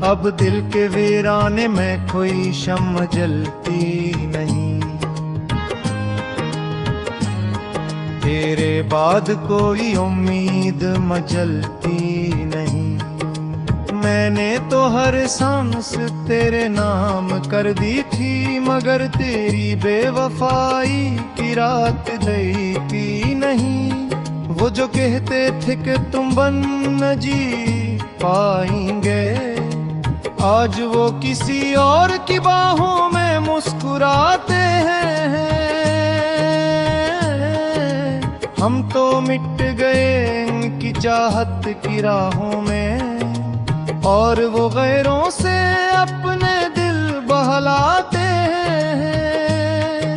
अब दिल के वीराने में कोई शम्म जलती नहीं, तेरे बाद कोई उम्मीद मचलती नहीं। मैंने तो हर सांस तेरे नाम कर दी थी, मगर तेरी बेवफाई की रात गई की नहीं। वो जो कहते थे कि तुम बन न जी पाएंगे, आज वो किसी और की बाहों में मुस्कुराते हैं। हम तो मिट गए इनकी चाहत की राहों में, और वो गैरों से अपने दिल बहलाते हैं।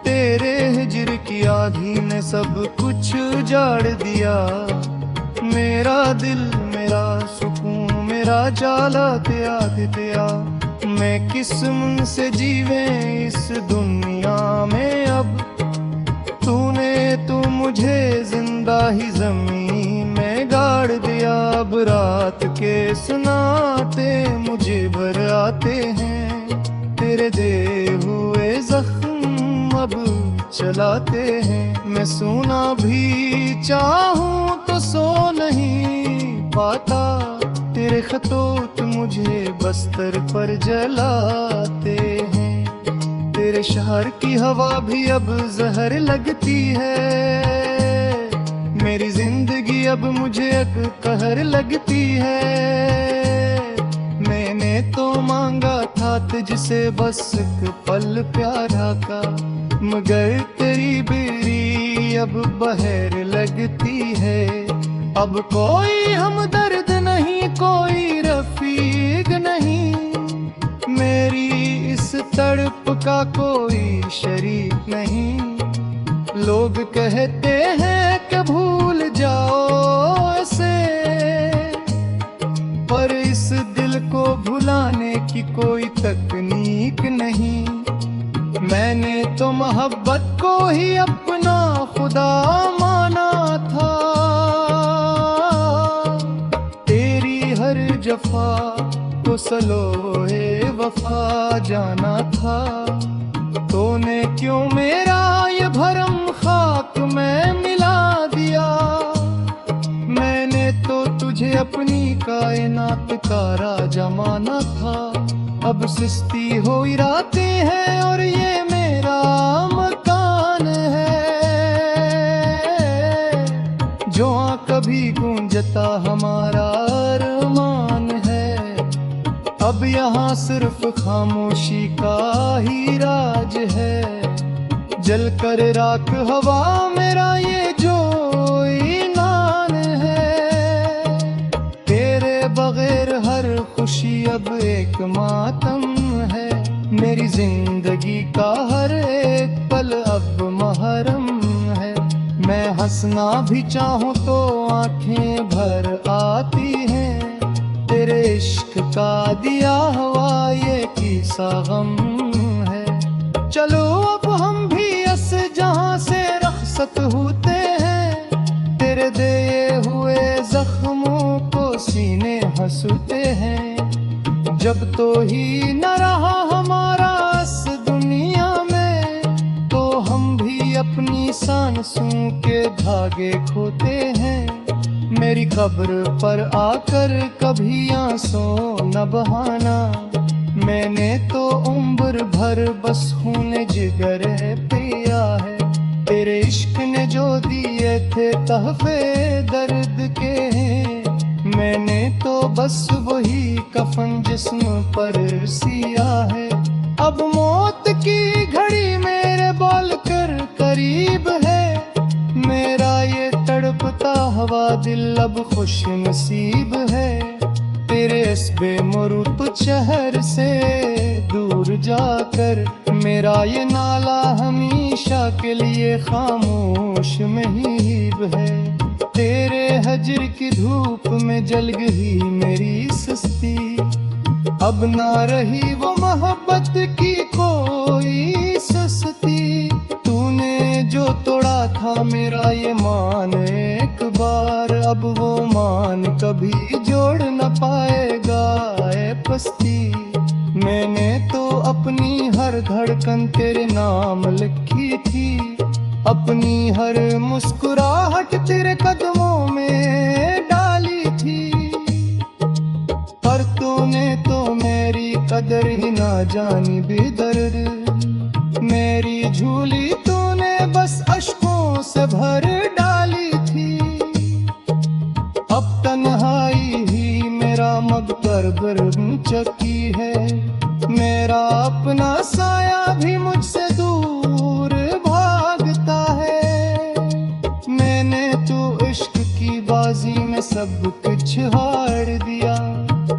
तेरे हिज्र की आँधी ने सब कुछ उजाड़ दिया, मेरा दिल मेरा सुकून मेरा जाला त्याग। मैं किस मुंह से जीवे इस दुनिया में अब, तूने तो मुझे जिंदा ही जमीन में गाड़ दिया। अब रात के सुनाते मुझे भर आते हैं, तेरे दे हुए जख्म अब चलाते हैं। मैं सोना भी चाहूं तो सो नहीं पाता, तेरे खतोत मुझे बस्तर पर जलाते हैं। तेरे शहर की हवा भी अब जहर लगती है, मेरी जिंदगी अब मुझे एक कहर लगती है। मैंने तो मांगा था तुझसे बस एक पल प्यारा का, मगर तेरी बेरी अब बहर लगती है। अब कोई हमदर्द नहीं, कोई रफीक नहीं, मेरी इस तड़प का कोई शरीक नहीं। लोग कहते हैं कि भूल जाओ ऐसे, पर इस दिल को भुलाने की कोई तकनीक नहीं। मैंने तो मोहब्बत को ही अपना खुदा माना था, तेरी हर जफा को सलोए वफा जाना था। तूने क्यों मेरा ये भरम खाक में मिला दिया, मैंने तो तुझे अपनी कायनात का राजा माना था। अब सुस्ती हो रातें हैं और ये मेरा मकान है, जो कभी गूंजता हमारा अरमान है। अब यहाँ सिर्फ खामोशी का ही राज है, जल कर राख हवा मेरा ये जो ईमान है। तेरे बगैर हर खुशी अब एक मातम है, मेरी जिंदगी का हर एक पल अब महरम है। मैं हंसना भी चाहूँ तो आंखें भर आती हैं, तेरे इश्क का दिया हुआ ये किस्सा गम है। चलो अब हम भी इस जहां से रखसत होते हैं, तेरे दिए हुए जख्मों को सीने हंसते हैं। जब तो ही न रहा हमारा इस दुनिया में, तो हम भी अपनी सांसों के धागे खोते हैं। मेरी कब्र पर आकर कभी आंसू न बहाना, मैंने तो उम्र भर बस खून जिगर पिया है। तेरे इश्क ने जो दिए थे तहफे दर्द के, मैंने तो बस वही कफन जिस्म पर सिया है। अब मौत की घड़ी मेरे बोल कर करीब है, मेरा ये तड़पता हवा दिल अब खुश नसीब है। तेरे इस बेमुरुत शहर से दूर जाकर मेरा ये नाला हमेशा के लिए खामोश महीब है। तेरे हजर की धूप में जल गई मेरी सस्ती, अब ना रही वो मोहब्बत की कोई सस्ती। तूने जो तोड़ा था मेरा ये मान एक बार, अब वो मान कभी जोड़ न पाएगा। पस्ती। मैंने तो अपनी हर धड़कन तेरे नाम लिखी थी, अपनी हर मुस्कुराहट तेरे कदमों में डाली थी। पर तूने तो मेरी कदर ही ना जानी बेदर्द, मेरी झूली तूने बस अश्कों से भर डाली थी। अब तन्हाई ही मेरा मगकर बन चुकी है, मेरा अपना साया भी मुझसे दूर भागता है। मैंने तो इश्क की बाजी में सब कुछ हार दिया,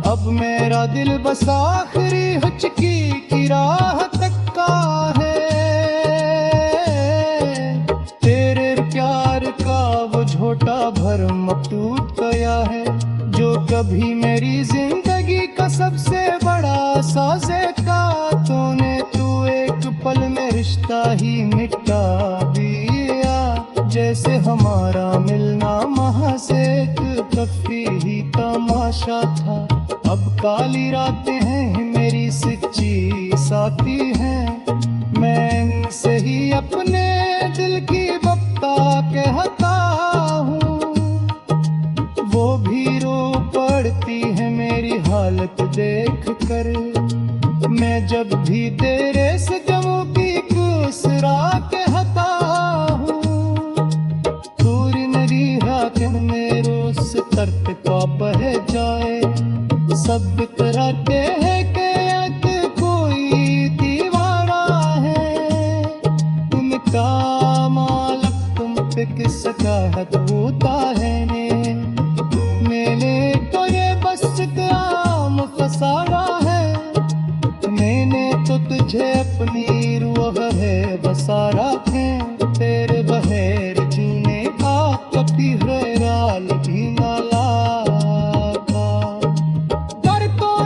अब मेरा दिल बस आखिरी हिचकी की राह तक्का है। तेरे प्यार का वो झोटा भरम टूट गया है, जो कभी मेरी जिंदगी का सबसे बड़ा साज़े का। तू एक पल में रिश्ता ही मिटा दिया, जैसे हमारा मिलना महज़ एक तफरीही तमाशा था। अब काली रातें हैं मेरी सच्ची साथी हैं, मैं इनसे ही अपने दिल की बप्ता कहता हूँ। वो भी रो पड़ती है मेरी हालत देख कर, मैं जब भी तेरे से जमू की कुसरा कहता हूँ। सूर्य नरीहा के मेरे से तर्क का बह जाए, सब कराते हैं कि कोई दीवाना है। उनका मालक तुम पे किसका हक होता है ने, मैंने तो ये बस काम फसाना है। मैंने तो तुझे अपनी रूह है बसा रखे, तेरे बगैर जीने का कभी हैराल भी ना लागा। दर्दों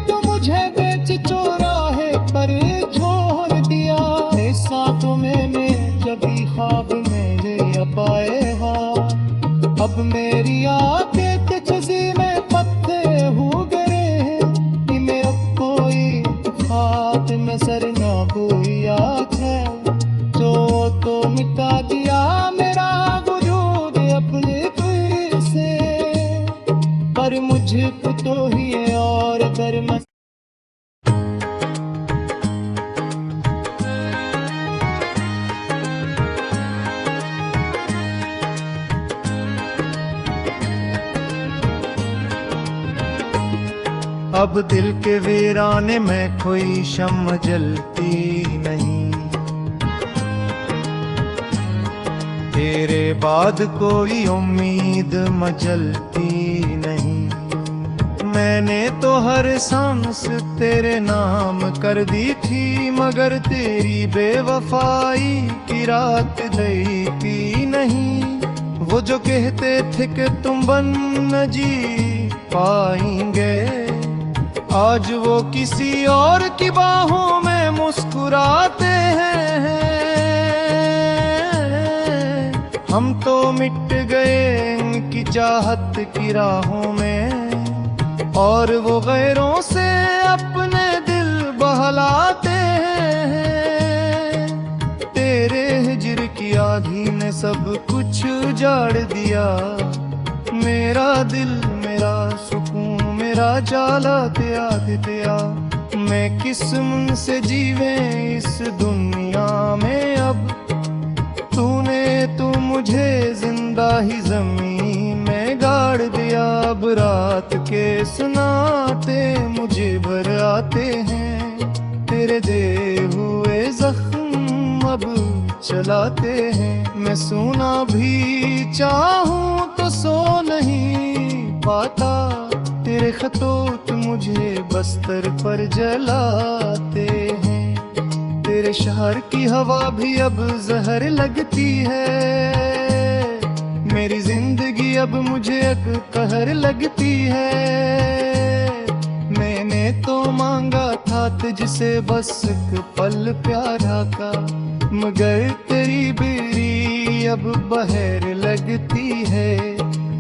तो मुझे बेच चौराहे पर छोड़ दिया, साथों में जब ख्वाब मेरे पाएगा। अब मेरी आंखें तुझसे में पत्ते हो गए हैं, मेरा कोई हाथ में सर ना कोई आँख है। तो मिटा दिया मेरा वजूद अपने फिर से, पर मुझको तो ही और दरमस। अब दिल के वीराने में कोई शम्म जलती नहीं, तेरे बाद कोई उम्मीद मचलती नहीं। मैंने तो हर सांस तेरे नाम कर दी थी, मगर तेरी बेवफाई की रात देखी नहीं। वो जो कहते थे कि तुम बन न जी पाएंगे, आज वो किसी और की बाहों में मुस्कुराते हैं। हम तो मिट गए इनकी चाहत की राहों में, और वो गैरों से अपने दिल बहलाते हैं। तेरे हिज्र की आंधी ने सब कुछ उजाड़ दिया, मेरा दिल मेरा सुकून मेरा जाला दिया। मैं किस मन से जीवे इस दुनिया में अब, तूने तो मुझे जिंदा ही जमीन में गाड़ दिया। अब रात के सुनाते मुझे भर आते हैं, तेरे दे हुए जख्म अब चलाते हैं। मैं सोना भी चाहूं तो सो नहीं पाता, तेरे खतोत मुझे बस्तर पर जलाते हैं। तेरे शहर की हवा भी अब जहर लगती है, मेरी जिंदगी अब मुझे एक कहर लगती है। मैंने तो मांगा था तुझसे बस एक पल प्यारा का, मगर तेरी बेरी अब बहर लगती है।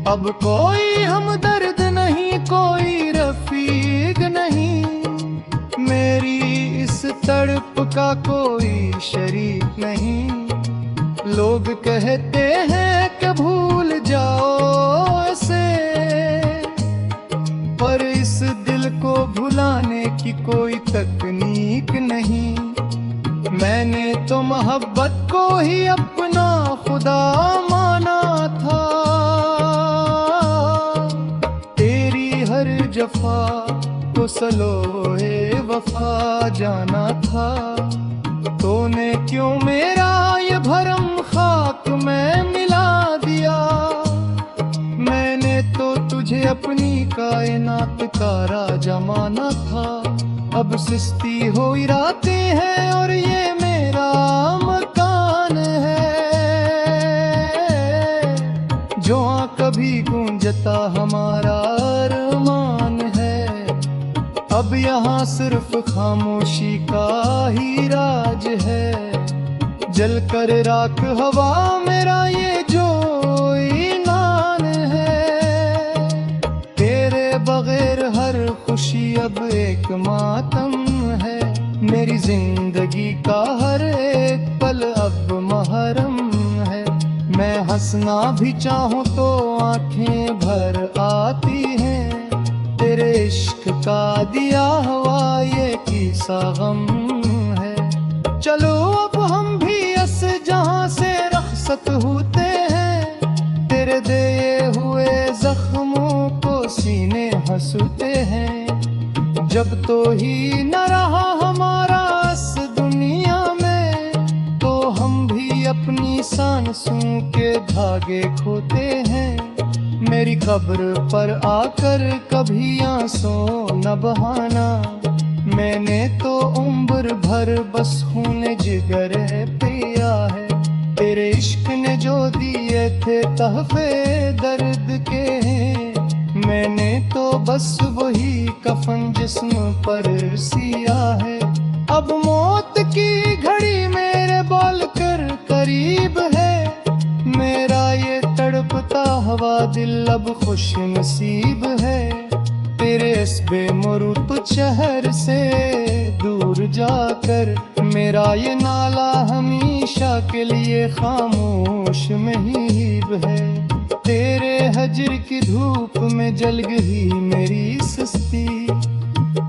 अब कोई हमदर्द नहीं, कोई रफीक नहीं, तड़प का कोई शरीक नहीं। लोग कहते हैं कि भूल जाओ ऐसे, पर इस दिल को भुलाने की कोई तकनीक नहीं। मैंने तो मोहब्बत को ही अपना खुदा माना था, तेरी हर जफा को सलोए वफा जाना था। तूने क्यों मेरा ये भरम खाक में मिला दिया। मैंने तो तुझे अपनी कायनात का राजा माना था। अब सुस्ती हो रातें हैं और ये मेरा मकान है। जो कभी गूंजता हमारा अरमान है, अब यहाँ सिर्फ खामोशी का ही राज है। जल कर राख हवा मेरा ये जो ईमान है। तेरे बगैर हर खुशी अब एक मातम है। मेरी जिंदगी का हर एक पल अब महरम है। मैं हंसना भी चाहूँ तो आंखें भर आती हैं। तेरे इश्क का दिया हुआ ये किस्सा गम है। चलो अब हम भी अस जहां से रखसत होते हैं। तेरे दिए हुए जख्मों को सीने हंसते हैं। जब तो ही न रहा हमारा इस दुनिया में, तो हम भी अपनी सांसों के धागे खोते हैं। मेरी कब्र पर आकर कभी आंसू न बहाना। मैंने तो उम्र भर बस खून जिगर पिया है। तेरे इश्क ने जो दिए थे तहफे दर्द के, मैंने तो बस वही कफन जिस्म पर सिया है। अब मौत की घड़ी मेरे बोल कर करीब है। मेरा ये तड़पता हवा दिल अब खुश नसीब है। तेरे इस बेमुरुत शहर से दूर जाकर मेरा ये नाला हमेशा के लिए खामोश महीब है। तेरे हजर की धूप में जल गई मेरी सुस्ती।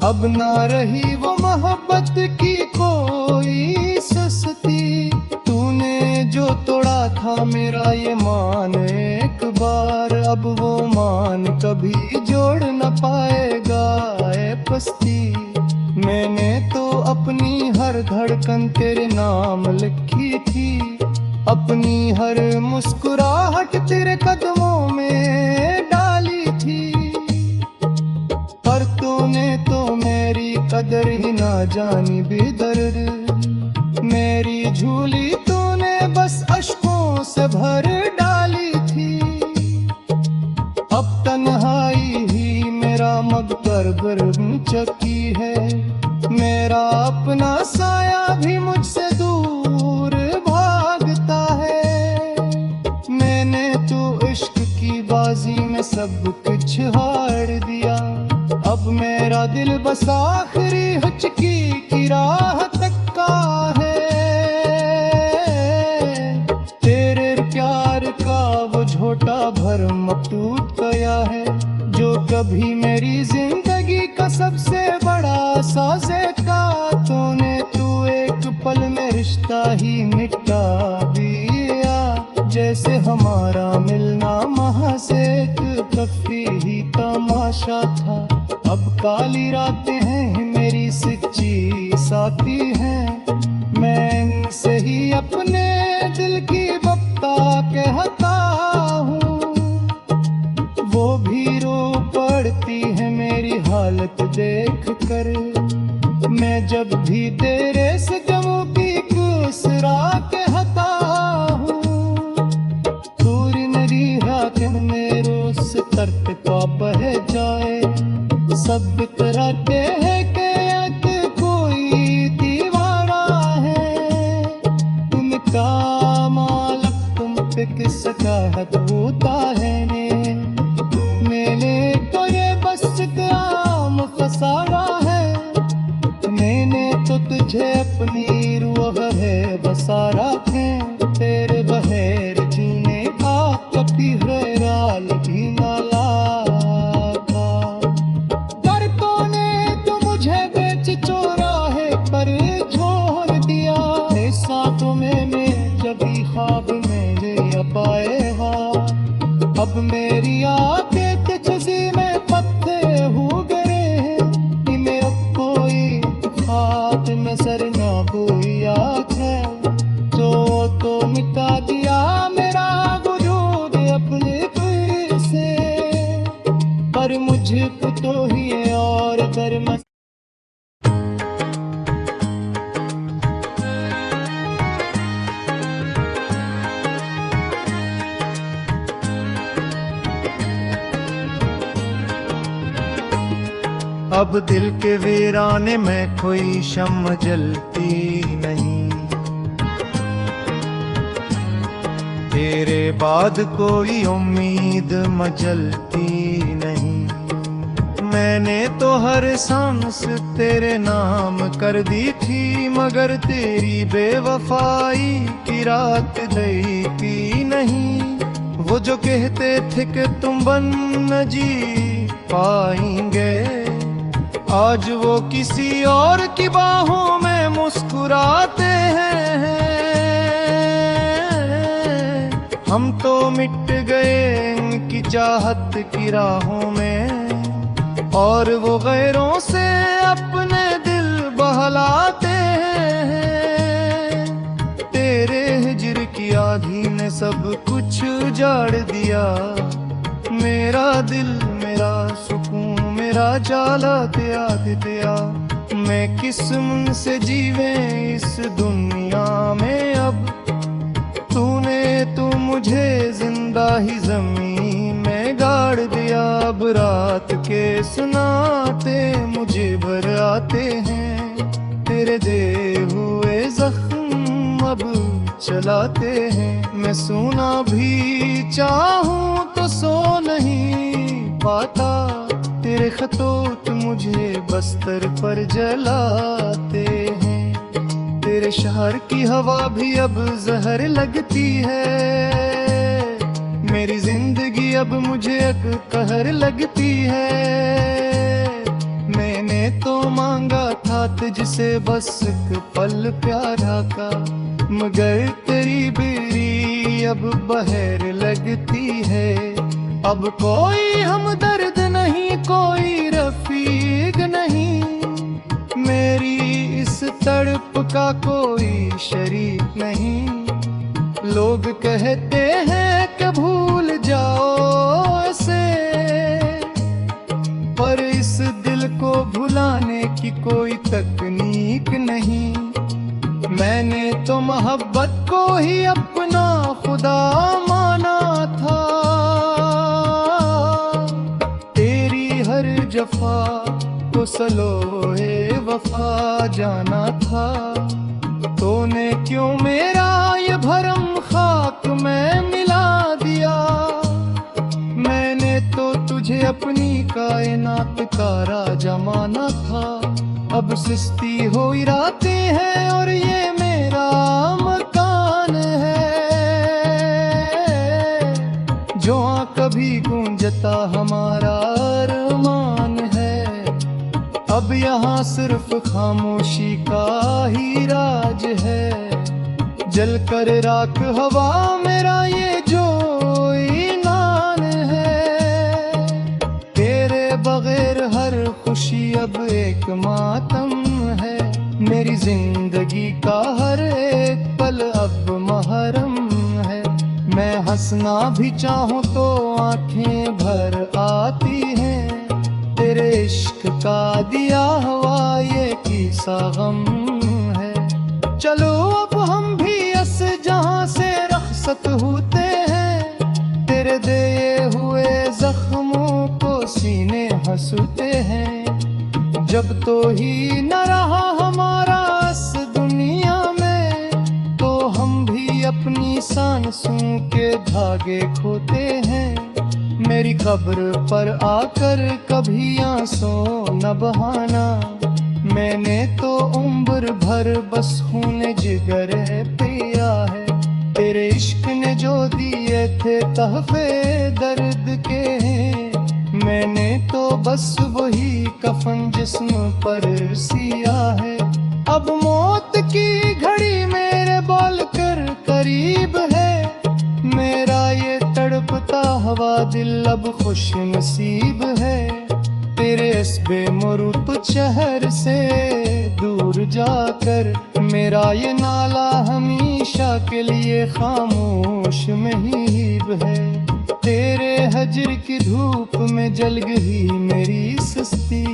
अब ना रही वो मोहब्बत की कोई सुस्ती। तूने जो तोड़ा था मेरा ये मान एक बार, अब वो मान कभी जोड़ न पाएगा ए पस्ती। मैंने तो अपनी हर धड़कन तेरे नाम लिखी थी। अपनी हर मुस्कुराहट तेरे कदमों में डाली थी। पर तूने तो मेरी कदर ही ना जानी बेदर्द। मेरी झूली तूने बस अश्कों से भर डाली थी। अब तन्हाई ही मेरा मगकर बन चुकी है। मेरा अपना साया भी मुझसे दूर भागता है। मैंने तो इश्क की बाजी में सब कुछ हार दिया। अब मेरा दिल बस आखिरी हिचकी की राह तक है। तेरे प्यार का वो झोटा भरम अब टूट गया है। जो कभी मेरी जिंदगी का सबसे बड़ा साज़े का, तू एक पल में रिश्ता ही मिटा दिया। जैसे हमारा मिलना महज एक तफरीही तमाशा था। अब काली रातें हैं मेरी सच्ची साथी हैं। मैं इनसे ही अपने दिल की बप्ता कहता हूँ। वो भी रो पड़ती है मेरी हालत देख कर। मैं जब भी तेरे से जमू की कुसरा कहता हूँ। पूरी नरी रात में रोज से तर्क का बह जाए। सब कराते हैं कि याद कोई दीवारा है। उनका मालक तुम पे किस का हद होता है ने। मैंने तो ये बस आम फसारा है। मैंने तो तुझे अपना सारा खें तेरे बहेर जीने का कभी हैराल भी ना लागा। दर्दों ने तो मुझे बेच चौराहे पर छोड़ दिया, ऐसा तो मैंने जभी ख्वाब मेरे अब आएगा। अब मेरी आंखें किसी में पत्ते हो गए हैं, इन्हें अब कोई खात नजर ना कोई याद है। तो मिटा दिया मेरा वजूद अपने फिर से, पर मुझको तो ही है और दर्द। अब दिल के वीराने में कोई शम्म जलती नहीं, तेरे बाद कोई उम्मीद मचलती नहीं। मैंने तो हर सांस तेरे नाम कर दी थी, मगर तेरी बेवफाई की रात गई थी नहीं। वो जो कहते थे कि तुम बन न जी पाएंगे, आज वो किसी और की बाहों में मुस्कुराते हैं। हम तो मिट गए इनकी चाहत की राहों में, और वो गैरों से अपने दिल बहलाते हैं। तेरे हिज्र की आधी ने सब कुछ उजाड़ दिया, मेरा दिल मेरा सुकून मेरा जाला त्याग दिया। मैं किस मुंह से जीवे इस दुनिया में अब, तूने तो मुझे जिंदा ही जमीन में गाड़ दिया। अब रात के सुनाते मुझे भर आते हैं, तेरे दे हुए जख्म अब चलाते हैं। मैं सोना भी चाहूं तो सो नहीं पाता, तेरे खतोत मुझे बस्तर पर जलाते हैं। तेरे शहर की हवा भी अब जहर लगती है, मेरी जिंदगी अब मुझे एक कहर लगती है। मैंने तो मांगा था तुझसे बस एक पल प्यारा का, मगर तेरी बेरी अब बहर लगती है। अब कोई हमदर्द नहीं कोई रफीक नहीं, मेरी इस तड़प का कोई शरीक नहीं। लोग कहते हैं कि भूल जाओ इसे, पर इस दिल को भुलाने की कोई तकनीक नहीं। मैंने तो मोहब्बत को ही अपना खुदा माना था, तेरी हर जफा को सलोए वफा जाना था। तूने क्यों मेरा ये भरम खाक में मिला दिया, मैंने तो तुझे अपनी कायनात का राजा माना था। अब सुस्ती हो रातें हैं और ये मेरा मकान है, जो कभी गूंजता हमारा अरमान है। अब यहाँ सिर्फ खामोशी का ही राज है, जल कर राख हवा मेरा ये जो ईमान है। तेरे बगैर हर खुशी अब एक मातम है, मेरी जिंदगी का हर एक पल अब महरम है। मैं हंसना भी चाहूँ तो आंखें भर आती हैं, तेरे इश्क का दिया हुआ ये किस्सा गम है। चलो अब हम भी इस जहां से रखसत होते हैं, तेरे दिए हुए जख्मों को सीने हंसते हैं। जब तो ही न रहा हमारा इस दुनिया में, तो हम भी अपनी सांसों के धागे खोते हैं। मेरी कब्र पर आकर कभी आंसू न बहाना, मैंने तो उम्र भर बस खून जिगर पे थे तहफे दर्द के, मैंने तो बस वही कफन जिस्म पर सिया है। अब मौत की घड़ी मेरे बोल कर करीब है, मेरा ये तड़पता हुआ दिल अब खुश नसीब है। तेरे इस बेमुरुत शहर से दूर जाकर मेरा ये नाला हमेशा के लिए खामोश महीब है। तेरे हजर की धूप में जल गई मेरी सुस्ती,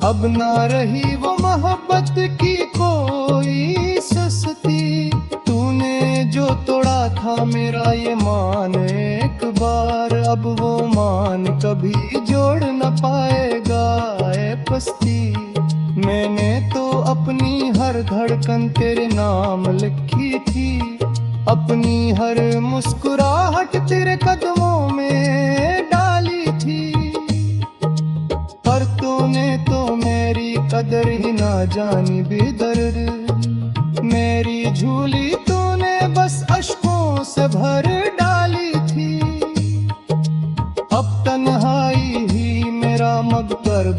अब ना रही वो मोहब्बत की कोई सस्ती। तूने जो तोड़ा था मेरा ये मान एक बार, अब वो मान कभी जोड़ न पाएगा ए पस्ती। मैंने तो अपनी हर धड़कन तेरे नाम लिखी थी, अपनी हर मुस्कुराहट तेरे कदमों में डाली थी। पर तूने तो मेरी कदर ही ना जानी बेदर्द, मेरी झूली तूने बस अश्कों से भर डाली थी। अब तन्हाई ही मेरा मकबर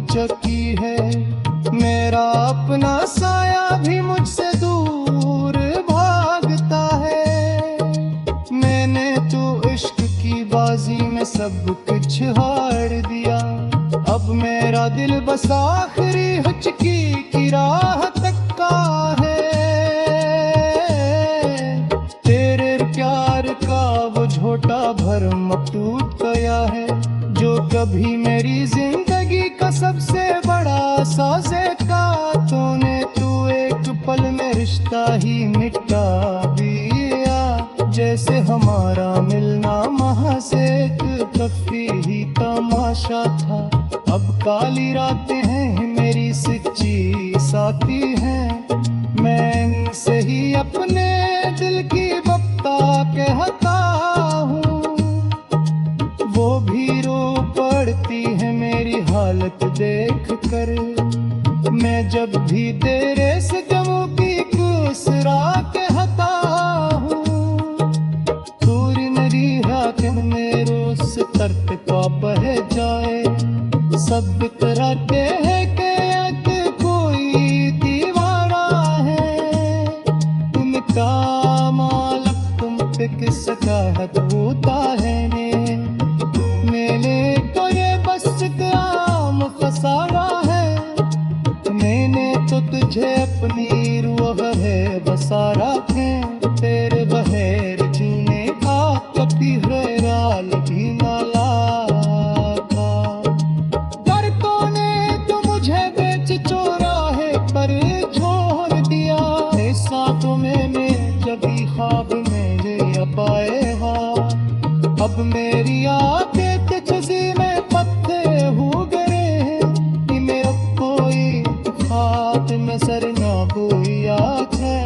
चकी है, मेरा अपना साया भी मुझसे दूर भागता है। मैंने तो इश्क की बाजी में सब कुछ हार दिया, अब मेरा दिल बस आखिरी हिचकी की राह तक्का है। तेरे प्यार का वो झोटा भरम टूट गया है, जो कभी मेरी जिंदगी का सबसे बड़ा साज़े का। तूने तू एक पल में रिश्ता ही मिटा दिया, जैसे हमारा मिलना महज एक तफरीही तमाशा था। अब काली रातें हैं मेरी सच्ची साथी हैं, मैं इनसे ही अपने दिल की बप्ता कहता हूँ। वो भी रो पड़ती है मेरी हालत देख कर, मैं जब भी तेरे से गमों की कुसरा कहता हूँ। सूर्य नदी हाकिम में रोज तर्क का बह जाए, सब कराते हैं कि कोई दीवाना है। तुमका मालक तुम पे किसका हक होता है ने, मैंने तो ये बस काम फसाना है। मैंने तो तुझे अपनी रूह है बसा रखे, तेरे बहेर जीने का कभी हैराल भी ना लागा। पर तूने तो मुझे बेच चौराहे पर छोड़ दिया, ऐसा तो मैंने कभी ख्वाब में ले पाए हाँ। अब मेरी आंखें तुझसे में पत्ते हो गए, मेरा कोई हाथ नजर ना कोई आँख है।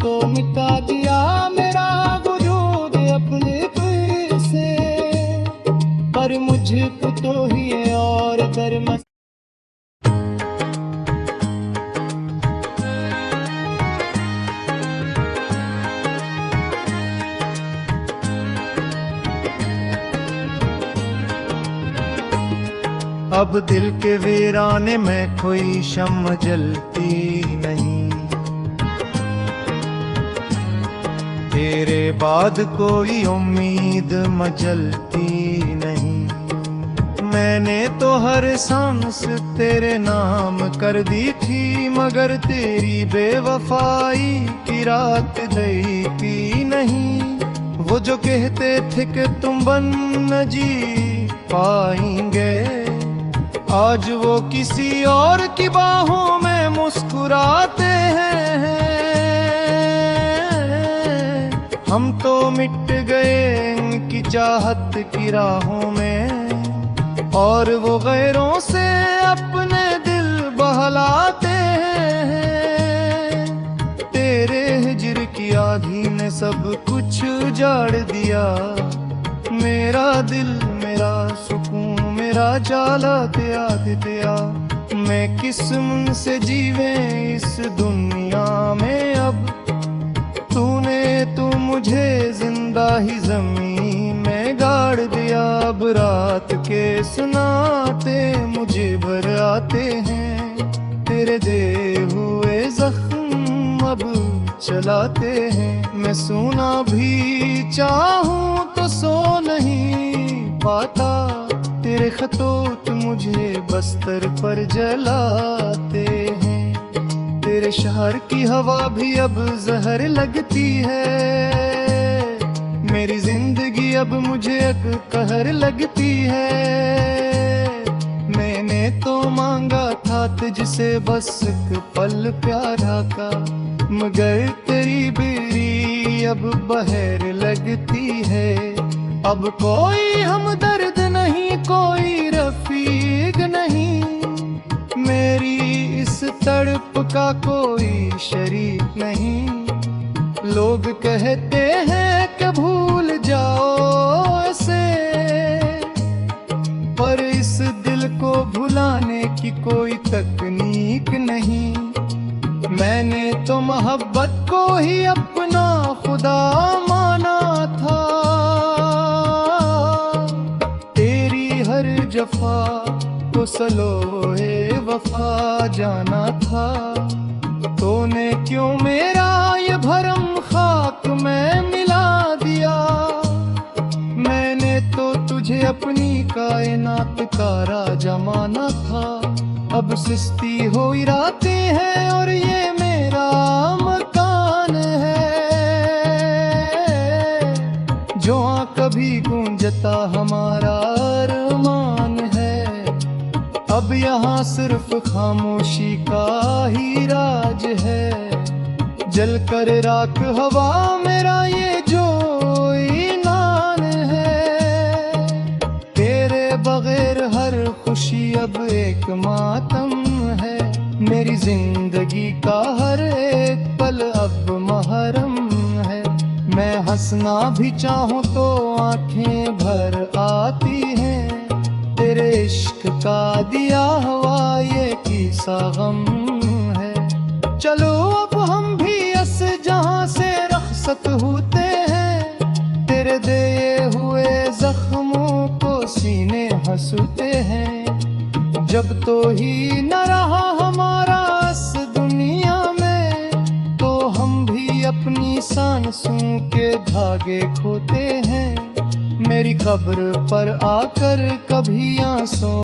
तो मिटा दिया मेरा वजूद अपने फिर से, पर मुझको तो ही और दरमस। अब दिल के वीराने में कोई शम्म जलती नहीं, तेरे बाद कोई उम्मीद मचलती नहीं। मैंने तो हर सांस तेरे नाम कर दी थी, मगर तेरी बेवफाई की रात देखी नहीं। वो जो कहते थे कि तुम बन न जी पाएंगे, आज वो किसी और की बाहों में मुस्कुराते हैं। हम तो मिट गए इनकी चाहत की राहों में, और वो गैरों से अपने दिल बहलाते हैं। तेरे हिज्र की आंधी ने सब कुछ उजाड़ दिया, मेरा दिल मेरा सुकून मेरा जाला त्याग दिया। मैं किस मन से जीवे इस दुनिया में अब, तूने तुम मुझे जिंदा ही जमीन में गाड़ दिया। अब रात के सुनाते मुझे भर आते हैं, तेरे दे हुए जख्म अब चलाते हैं। मैं सोना भी चाहूं तो सो नहीं पाता, तेरे खतोत मुझे बस्तर पर जलाते हैं। तेरे शहर की हवा भी अब जहर लगती है, मेरी जिंदगी अब मुझे एक कहर लगती है। मैंने तो मांगा था तुझसे बस एक पल प्यारा का, मगर तेरी बेरी अब बहर लगती है। अब कोई हमदर्द नहीं, कोई रफीक नहीं, मेरी इस तड़प का कोई शरीक नहीं। लोग कहते हैं कि भूल जाओ इसे, पर इस दिल को भुलाने की कोई तकनीक नहीं। मैंने तो मोहब्बत को ही अपना खुदा माना था, तेरी हर जफा को सलोए वफा जाना था। तूने क्यों मेरा ये भरम खाक में मिला दिया, मैंने तो तुझे अपनी कायनात का राजा माना था। अब सुस्ती हो रातें हैं और ये मेरा मकान है, जो कभी गूंजता हमारा अरमान है। अब यहाँ सिर्फ खामोशी का ही राज है, जल कर राख हवा मेरा ये जो ईनान है। तेरे बगैर हर खुशी अब एक मातम है, मेरी जिंदगी का हर एक पल अब महरम है। मैं हंसना भी चाहूँ तो आंखें भर आती हैं, तेरे इश्क का दिया हुआ ये किस्सा गम है। चलो अब हम भी अस जहां से रखसत होते हैं, तेरे दिए हुए जख्मों को सीने हंसते हैं। जब तो ही न रहा हमारा इस दुनिया में, तो हम भी अपनी सांसों के धागे खोते हैं। मेरी कब्र पर आकर कभी आंसू